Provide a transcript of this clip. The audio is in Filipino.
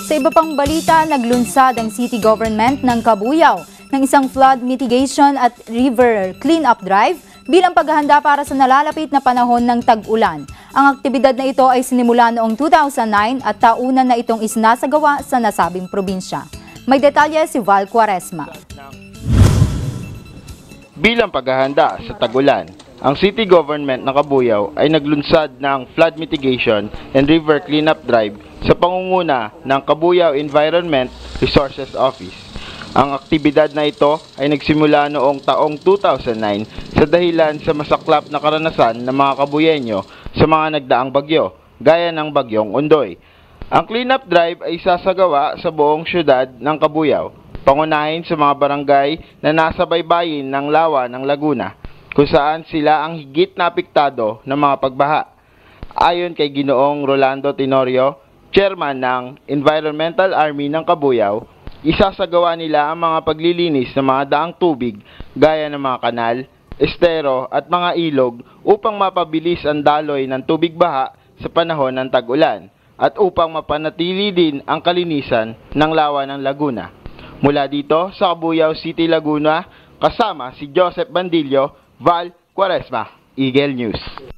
Sa iba pang balita, naglunsad ang city government ng Cabuyao ng isang flood mitigation at river cleanup drive bilang paghahanda para sa nalalapit na panahon ng tag-ulan. Ang aktibidad na ito ay sinimula noong 2009 at taunan na itong isinasagawa sa nasabing probinsya. May detalye si Val Quaresma. Bilang paghahanda sa tag-ulan, ang city government ng Cabuyao ay naglunsad ng flood mitigation and river cleanup drive sa pangunguna ng Cabuyao Environment Resources Office. Ang aktibidad na ito ay nagsimula noong taong 2009 sa dahilan sa masaklap na karanasan ng mga Kabuyenyo sa mga nagdaang bagyo, gaya ng bagyong Ondoy. Ang cleanup drive ay sasagawa sa buong syudad ng Cabuyao, pangunahin sa mga barangay na nasa baybayin ng lawa ng Laguna, kung saan sila ang higit na apektado ng mga pagbaha. Ayon kay Ginoong Rolando Tenorio, chairman ng Environmental Army ng Cabuyao, isasagawa nila ang mga paglilinis ng mga daang tubig gaya ng mga kanal, estero at mga ilog upang mapabilis ang daloy ng tubig baha sa panahon ng tag-ulan at upang mapanatili din ang kalinisan ng lawa ng Laguna. Mula dito sa Cabuyao City, Laguna, kasama si Joseph Bandillo, Val Quaresma, Eagle News.